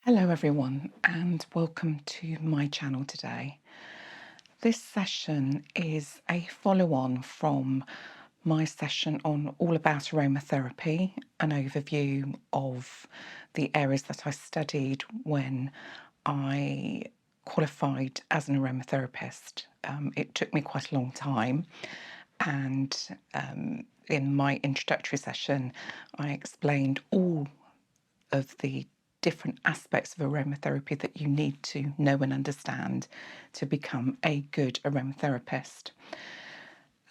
Hello everyone and welcome to my channel today. This session is a follow-on from my session on All About Aromatherapy, an overview of the areas that I studied when I qualified as an aromatherapist. It took me quite a long time, and in my introductory session I explained all of the different aspects of aromatherapy that you need to know and understand to become a good aromatherapist.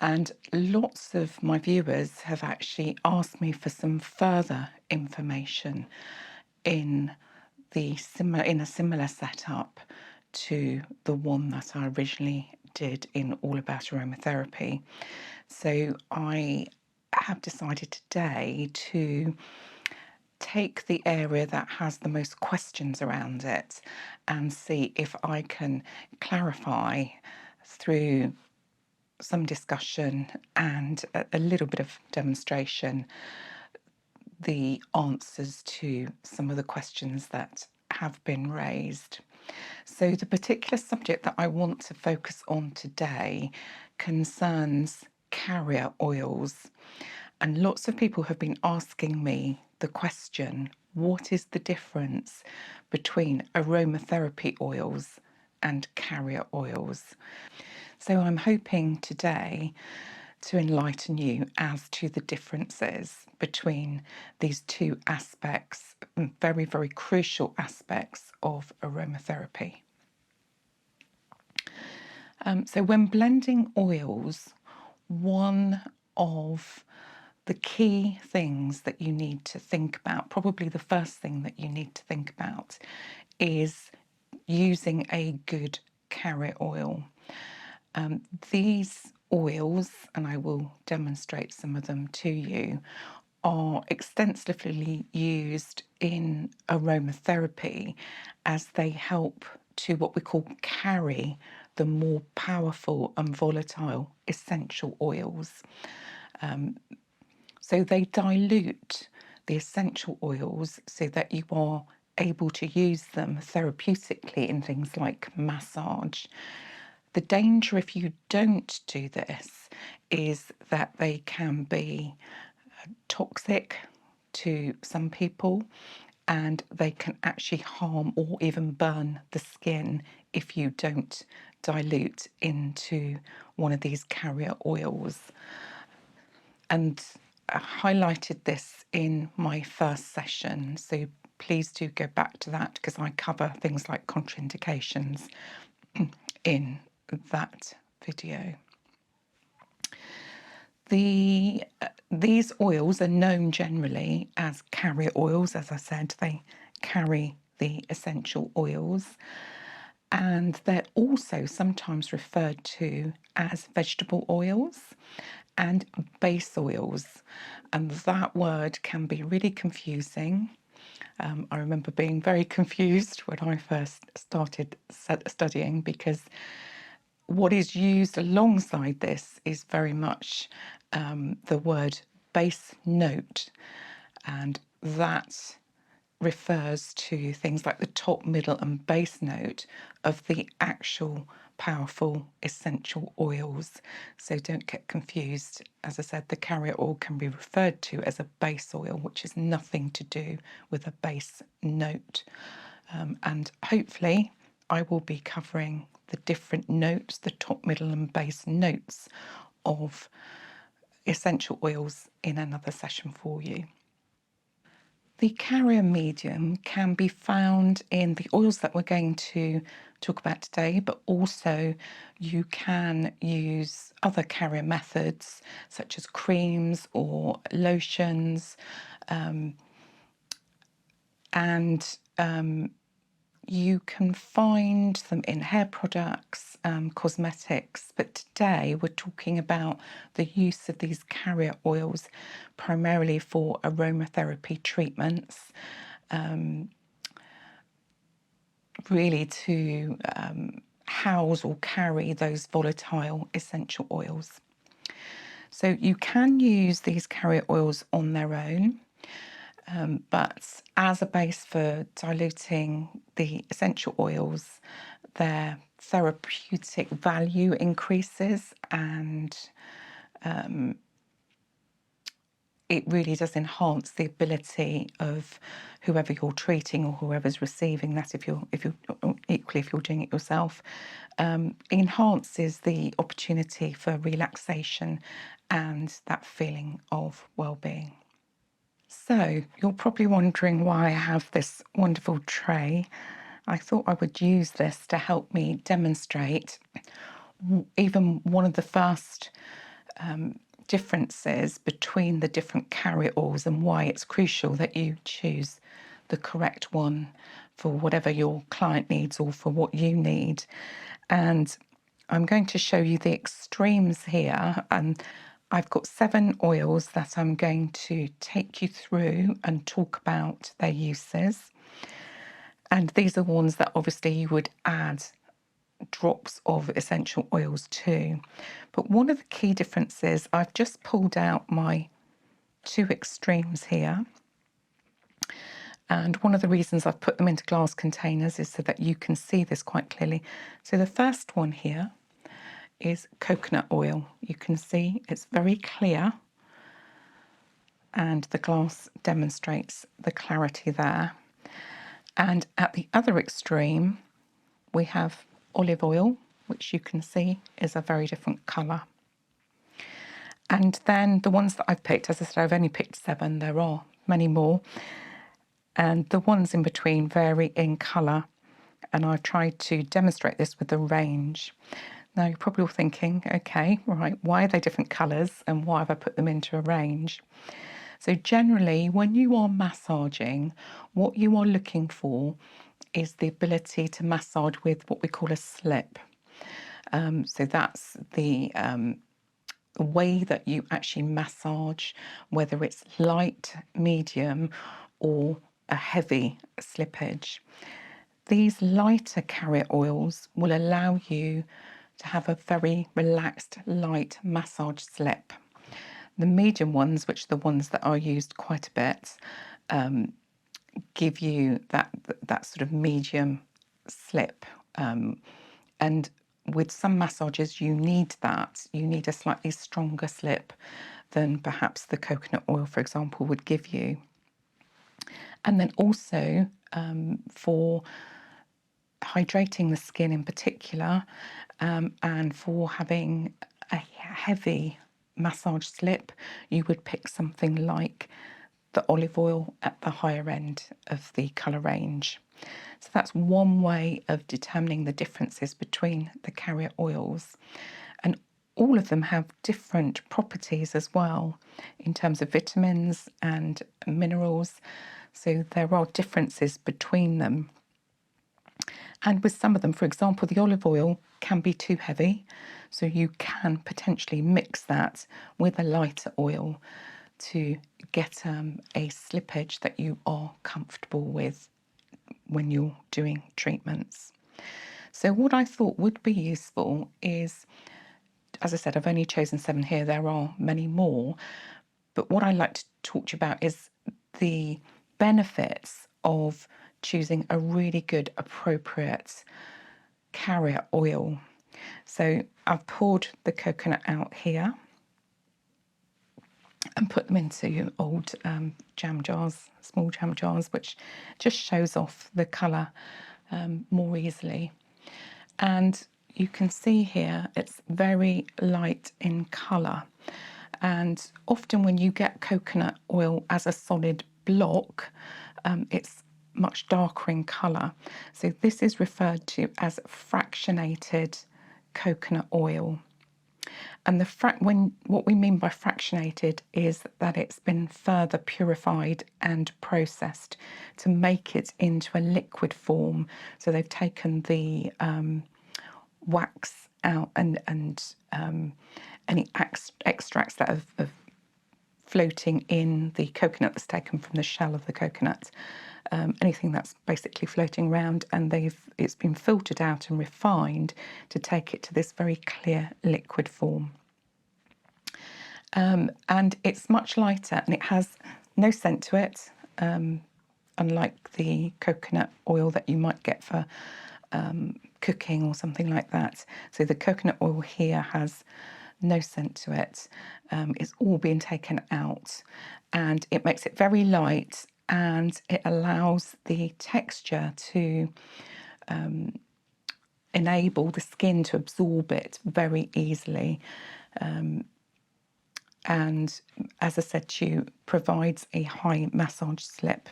And lots of my viewers have actually asked me for some further information in in a similar setup to the one that I originally did in All About Aromatherapy. So I have decided today to take the area that has the most questions around it and see if I can clarify through some discussion and a little bit of demonstration the answers to some of the questions that have been raised. So the particular subject that I want to focus on today concerns carrier oils. And lots of people have been asking me the question, what is the difference between aromatherapy oils and carrier oils? So I'm hoping today to enlighten you as to the differences between these two aspects, very, very crucial aspects of aromatherapy. So when blending oils, one of the key things that you need to think about, probably the first thing that you need to think about, is using a good carrier oil. These oils, and I will demonstrate some of them to you, are extensively used in aromatherapy as they help to what we call carry the more powerful and volatile essential oils. So they dilute the essential oils so that you are able to use them therapeutically in things like massage. The danger if you don't do this is that they can be toxic to some people and they can actually harm or even burn the skin if you don't dilute into one of these carrier oils. And I highlighted this in my first session, so please do go back to that because I cover things like contraindications in that video. These oils are known generally as carrier oils. As I said, they carry the essential oils, and they're also sometimes referred to as vegetable oils and base oils, and that word can be really confusing. I remember being very confused when I first started studying because what is used alongside this is very much the word base note, and that refers to things like the top, middle, and base note of the actual powerful essential oils. So don't get confused. As I said, the carrier oil can be referred to as a base oil, which is nothing to do with a base note. And hopefully, I will be covering the different notes, the top, middle, and base notes of essential oils in another session for you. The carrier medium can be found in the oils that we're going to talk about today, but also you can use other carrier methods such as creams or lotions, and you can find them in hair products, cosmetics, but today we're talking about the use of these carrier oils primarily for aromatherapy treatments, really to house or carry those volatile essential oils. So you can use these carrier oils on their own. But as a base for diluting the essential oils, their therapeutic value increases, and it really does enhance the ability of whoever you're treating or whoever's receiving that, if you're equally if you're doing it yourself, enhances the opportunity for relaxation and that feeling of well-being. So you're probably wondering why I have this wonderful tray. I thought I would use this to help me demonstrate even one of the first differences between the different carrier oils and why it's crucial that you choose the correct one for whatever your client needs or for what you need. And I'm going to show you the extremes here, and I've got 7 oils that I'm going to take you through and talk about their uses. And these are ones that obviously you would add drops of essential oils too. But one of the key differences, I've just pulled out my 2 extremes here. And one of the reasons I've put them into glass containers is so that you can see this quite clearly. So the first one here is coconut oil. You can see it's very clear, and the glass demonstrates the clarity there. And at the other extreme, we have olive oil, which you can see is a very different colour. And then the ones that I've picked, as I said, I've only picked 7, there are many more. And the ones in between vary in colour. And I've tried to demonstrate this with the range. Now you're probably all thinking, okay, right, why are they different colours and why have I put them into a range? So generally, when you are massaging, what you are looking for is the ability to massage with what we call a slip. So that's the way that you actually massage, whether it's light, medium, or a heavy slippage. These lighter carrier oils will allow you to have a very relaxed, light massage slip. The medium ones, which are the ones that are used quite a bit, give you that sort of medium slip. And with some massages, you need that. You need a slightly stronger slip than perhaps the coconut oil, for example, would give you. And then also for hydrating the skin in particular, and for having a heavy massage slip, you would pick something like the olive oil at the higher end of the colour range. So that's one way of determining the differences between the carrier oils. And all of them have different properties as well in terms of vitamins and minerals. So there are differences between them. And with some of them, for example, the olive oil can be too heavy. So you can potentially mix that with a lighter oil to get a slippage that you are comfortable with when you're doing treatments. So what I thought would be useful is, as I said, I've only chosen 7 here. There are many more. But what I'd like to talk to you about is the benefits of choosing a really good, appropriate carrier oil. So I've poured the coconut out here and put them into old jam jars, small jam jars, which just shows off the colour more easily. And you can see here it's very light in colour. And often when you get coconut oil as a solid block, it's much darker in colour. So this is referred to as fractionated coconut oil. And what we mean by fractionated is that it's been further purified and processed to make it into a liquid form. So they've taken the wax out and any extracts that are floating in the coconut that's taken from the shell of the coconut, anything that's basically floating around, and it's been filtered out and refined to take it to this very clear liquid form. And it's much lighter, and it has no scent to it. unlike the coconut oil that you might get for cooking or something like that. So the coconut oil here has no scent to it. It's all been taken out, and it makes it very light, and it allows the texture to enable the skin to absorb it very easily. And as I said to you, provides a high massage slip.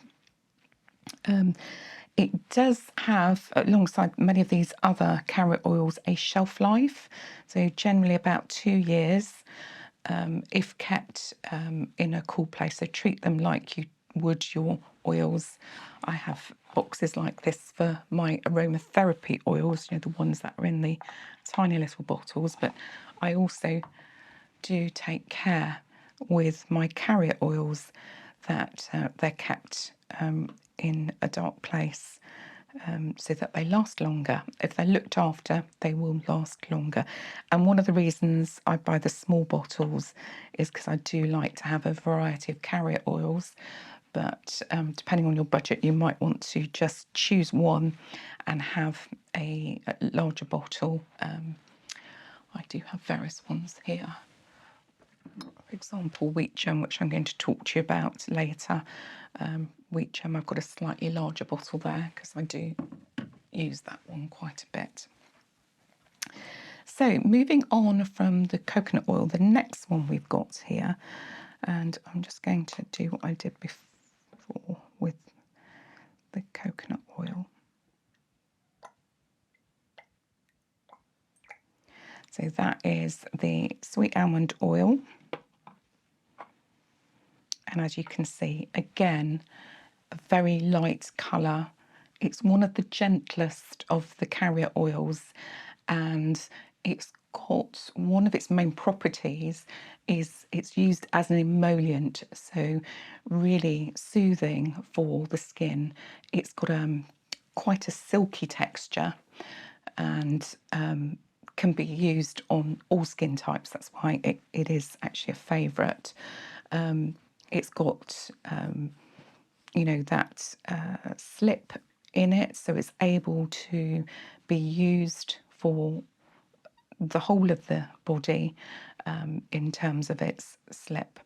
It does have, alongside many of these other carrot oils, a shelf life. So generally about 2 years if kept in a cool place. So treat them like you would your oils. I have boxes like this for my aromatherapy oils, the ones that are in the tiny little bottles. But I also do take care with my carrier oils that they're kept in a dark place so that they last longer. If they're looked after, they will last longer. And one of the reasons I buy the small bottles is because I do like to have a variety of carrier oils. But depending on your budget, you might want to just choose one and have a larger bottle. I do have various ones here. For example, Wheatgerm, which I'm going to talk to you about later. Wheatgerm, I've got a slightly larger bottle there because I do use that one quite a bit. So moving on from the coconut oil, the next one we've got here, and I'm just going to do what I did before with the coconut oil. So that is the sweet almond oil. And as you can see, again, a very light colour. It's one of the gentlest of the carrier oils, and it's got one of its main properties is it's used as an emollient, so really soothing for the skin. It's got quite a silky texture and can be used on all skin types. That's why it is actually a favourite. It's got that slip in it, so it's able to be used for the whole of the body in terms of its slip.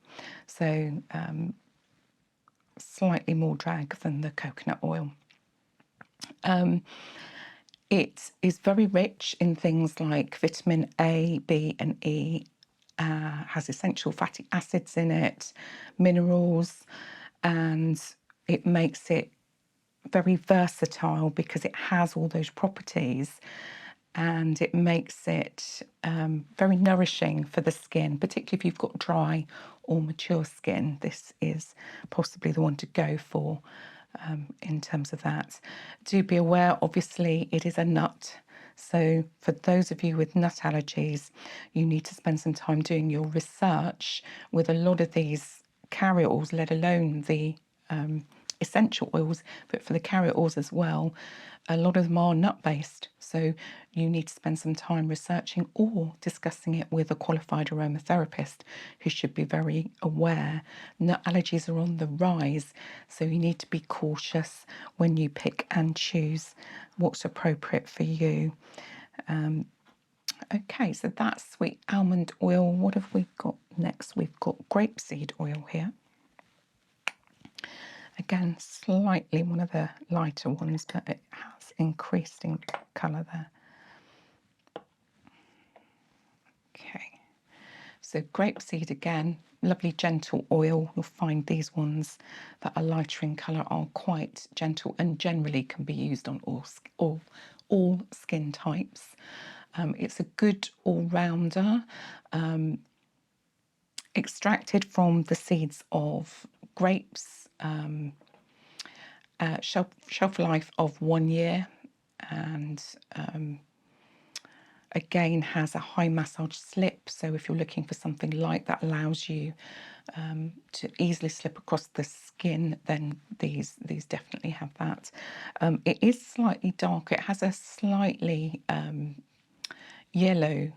So slightly more drag than the coconut oil. It is very rich in things like vitamin A, B and E, has essential fatty acids in it, minerals, and it makes it very versatile because it has all those properties, and it makes it very nourishing for the skin, particularly if you've got dry or mature skin. This is possibly the one to go for in terms of that. Do be aware, obviously, it is a nut. So for those of you with nut allergies, you need to spend some time doing your research with a lot of these carrier oils, let alone the essential oils, but for the carrier oils as well, a lot of them are nut-based. So you need to spend some time researching or discussing it with a qualified aromatherapist who should be very aware. Nut allergies are on the rise, so you need to be cautious when you pick and choose what's appropriate for you. Okay, so that's sweet almond oil. What have we got next? We've got grape seed oil here. Again, slightly one of the lighter ones, but it has increased in colour there. Okay, so grapeseed again, lovely gentle oil. You'll find these ones that are lighter in colour are quite gentle and generally can be used on all skin types. It's a good all-rounder. Extracted from the seeds of grapes, shelf life of 1 year, and again has a high massage slip. So if you're looking for something light that allows you to easily slip across the skin, then these definitely have that. It is slightly darker. It has a slightly yellow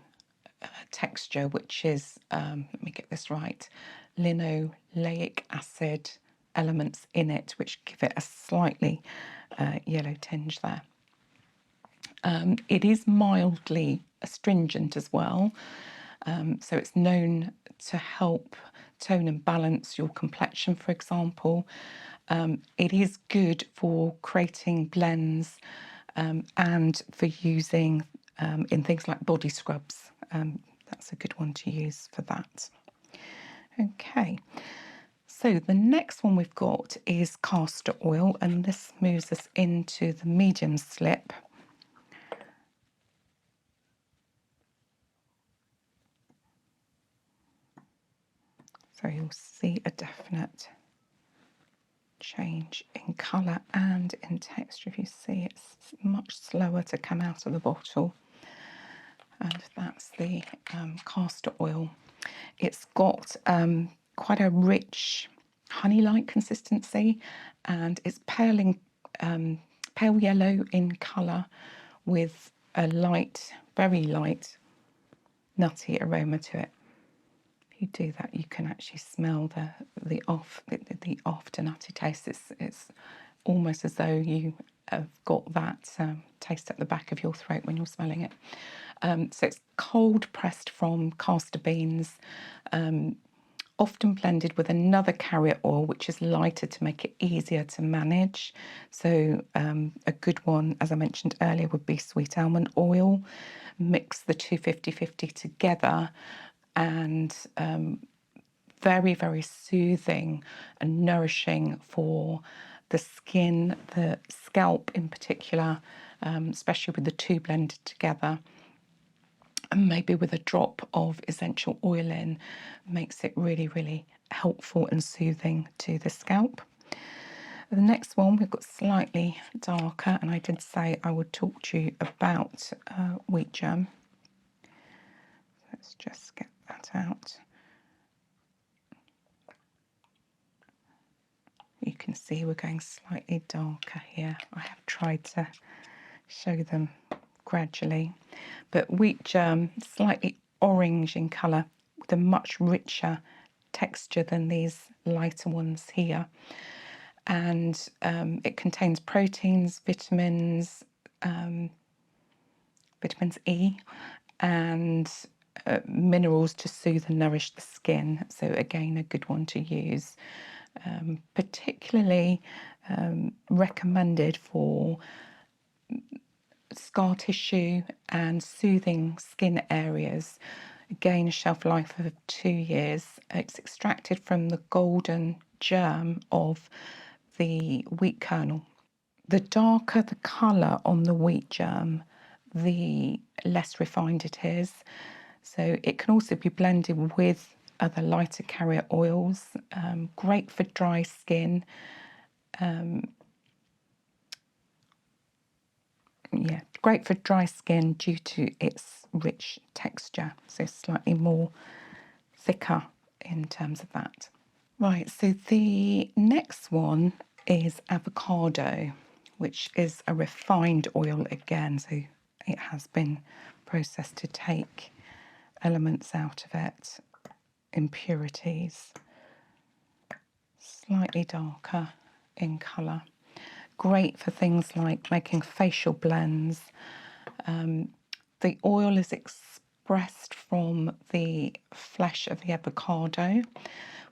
texture, which is let me get this right, linoleic acid elements in it, which give it a slightly yellow tinge there. It is mildly astringent as well, so it's known to help tone and balance your complexion, for example. It is good for creating blends and for using in things like body scrubs. That's a good one to use for that. Okay, so the next one we've got is castor oil, and this moves us into the medium slip. So you'll see a definite change in colour and in texture. If you see, it's much slower to come out of the bottle. And that's the castor oil. It's got quite a rich honey-like consistency, and it's pale yellow in colour with a light, very light, nutty aroma to it. If you do that, you can actually smell the after nutty taste. It's almost as though you have got that taste at the back of your throat when you're smelling it. So it's cold pressed from castor beans, often blended with another carrier oil, which is lighter to make it easier to manage. So a good one, as I mentioned earlier, would be sweet almond oil. Mix the two 50-50 together, and very, very soothing and nourishing for the skin, the scalp in particular, especially with the two blended together. And maybe with a drop of essential oil in, makes it really, really helpful and soothing to the scalp. The next one, we've got slightly darker, and I did say I would talk to you about Wheatgerm. Let's just get that out. You can see we're going slightly darker here. I have tried to show them gradually, but Wheatgerm, slightly orange in colour with a much richer texture than these lighter ones here. And it contains proteins, vitamins E, and minerals to soothe and nourish the skin. So again, a good one to use. Particularly recommended for scar tissue and soothing skin areas. Again, a shelf life of 2 years. It's extracted from the golden germ of the wheat kernel. The darker the colour on the wheat germ, the less refined it is. So it can also be blended with other lighter carrier oils. Great for dry skin. Great for dry skin due to its rich texture. So slightly more thicker in terms of that. Right, so the next one is avocado, which is a refined oil again. So it has been processed to take elements out of it, impurities. Slightly darker in colour. Great for things like making facial blends. The oil is expressed from the flesh of the avocado,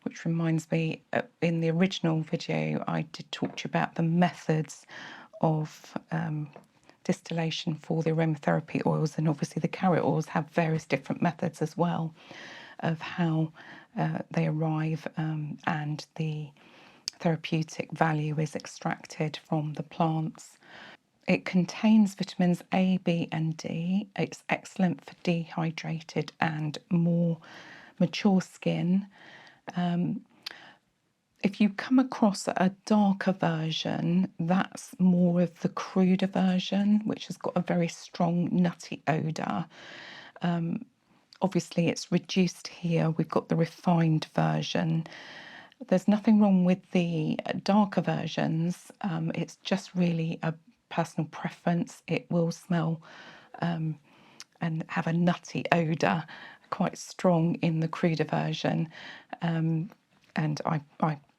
which reminds me, in the original video I did talk to you about the methods of distillation for the aromatherapy oils, and obviously the carrier oils have various different methods as well of how they arrive, and the therapeutic value is extracted from the plants. It contains vitamins A, B, and D. It's excellent for dehydrated and more mature skin. If you come across a darker version, that's more of the cruder version, which has got a very strong nutty odour. Obviously, it's reduced here. We've got the refined version. There's nothing wrong with the darker versions. It's just really a personal preference. It will smell and have a nutty odour, quite strong in the cruder version, and I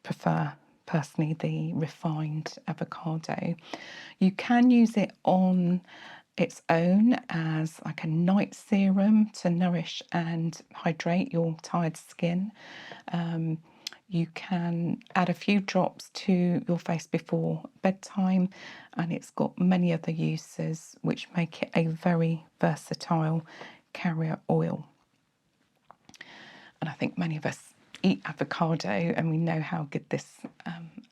prefer personally the refined avocado. You can use it on its own as like a night serum to nourish and hydrate your tired skin. You can add a few drops to your face before bedtime, and it's got many other uses which make it a very versatile carrier oil. And I think many of us eat avocado and we know how good this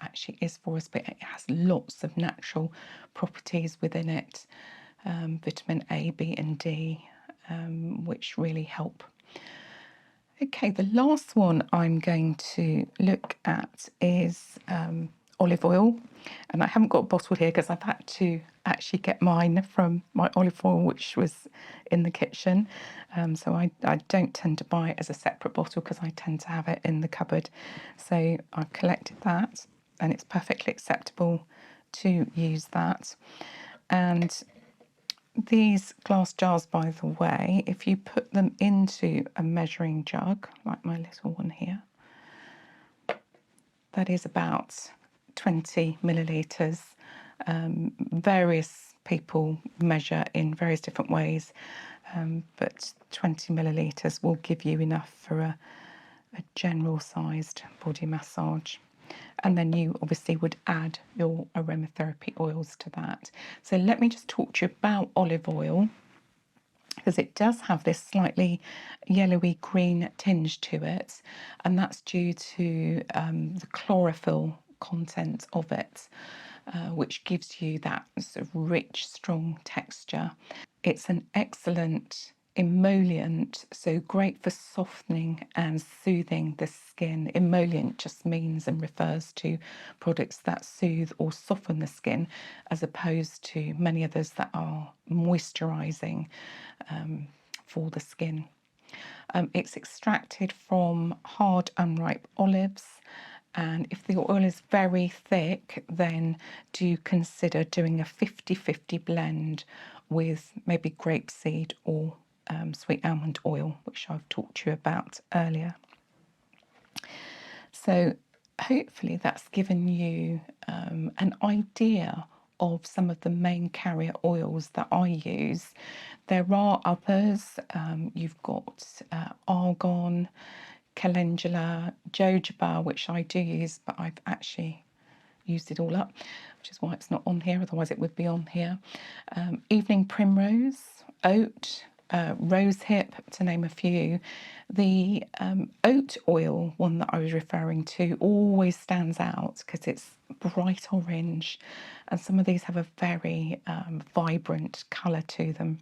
actually is for us, but it has lots of natural properties within it, vitamin A, B and D, which really help. Okay, the last one I'm going to look at is olive oil. And I haven't got a bottle here because I've had to actually get mine from my olive oil, which was in the kitchen. So I don't tend to buy it as a separate bottle because I tend to have it in the cupboard. So I've collected that, and it's perfectly acceptable to use that. And these glass jars, by the way, if you put them into a measuring jug, like my little one here, that is about 20 millilitres. Various people measure in various different ways, but 20 millilitres will give you enough for a general sized body massage. And then you obviously would add your aromatherapy oils to that. So let me just talk to you about olive oil, because it does have this slightly yellowy green tinge to it, and that's due to the chlorophyll content of it, which gives you that sort of rich, strong texture. It's an excellent emollient, so great for softening and soothing the skin. Emollient just means and refers to products that soothe or soften the skin, as opposed to many others that are moisturising for the skin. It's extracted from hard unripe olives, and if the oil is very thick, then do consider doing a 50-50 blend with maybe grapeseed or sweet almond oil, which I've talked to you about earlier. So hopefully that's given you an idea of some of the main carrier oils that I use. There are others. You've got argan, calendula, jojoba, which I do use, but I've actually used it all up, which is why it's not on here, otherwise it would be on here. Evening primrose, oat, rose hip, to name a few. The oat oil one that I was referring to always stands out because it's bright orange, and some of these have a very vibrant colour to them.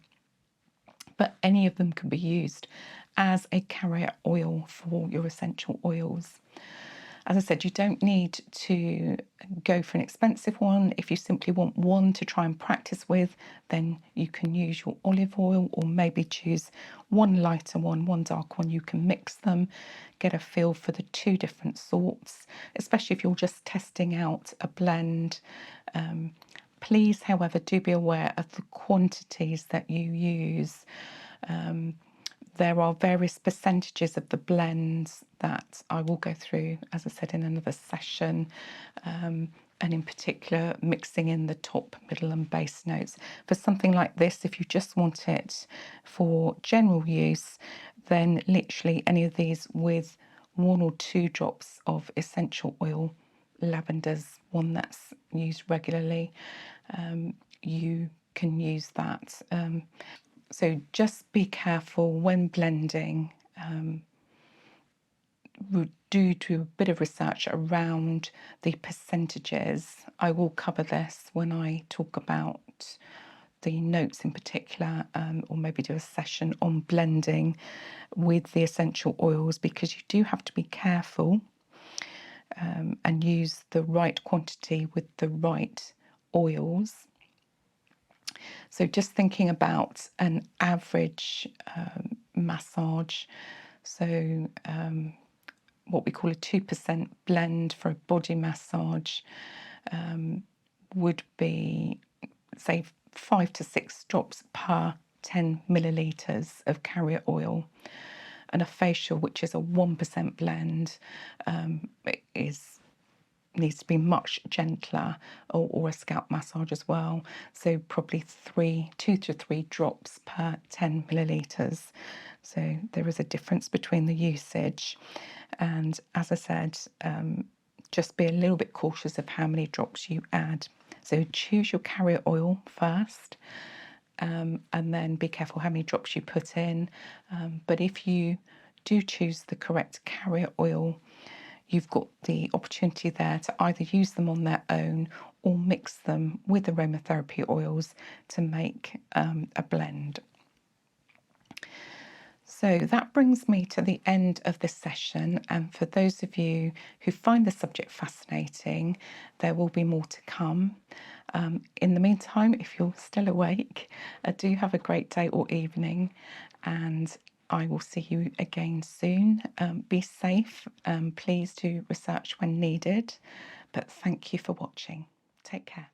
But any of them can be used as a carrier oil for your essential oils. As I said, you don't need to go for an expensive one. If you simply want one to try and practice with, then you can use your olive oil, or maybe choose one lighter one, one dark one. You can mix them, get a feel for the two different sorts, especially if you're just testing out a blend. Please, however, do be aware of the quantities that you use. There are various percentages of the blends that I will go through, as I said, in another session, and in particular mixing in the top, middle and base notes. For something like this, if you just want it for general use, then literally any of these with 1 or 2 drops of essential oil, lavender's one that's used regularly, you can use that. So just be careful when blending. Do a bit of research around the percentages. I will cover this when I talk about the notes in particular, or maybe do a session on blending with the essential oils, because you do have to be careful and use the right quantity with the right oils. So just thinking about an average massage, so what we call a 2% blend for a body massage would be, say, 5 to 6 drops per 10 millilitres of carrier oil. And a facial, which is a 1% blend, is needs to be much gentler, or a scalp massage as well. So probably 2 to 3 drops per 10 millilitres. So there is a difference between the usage. And as I said, just be a little bit cautious of how many drops you add. So choose your carrier oil first, and then be careful how many drops you put in. But if you do choose the correct carrier oil, you've got the opportunity there to either use them on their own or mix them with aromatherapy oils to make a blend. So that brings me to the end of this session, and for those of you who find the subject fascinating, there will be more to come. In the meantime, if you're still awake, do have a great day or evening, and I will see you again soon. Be safe. Please do research when needed, but thank you for watching. Take care.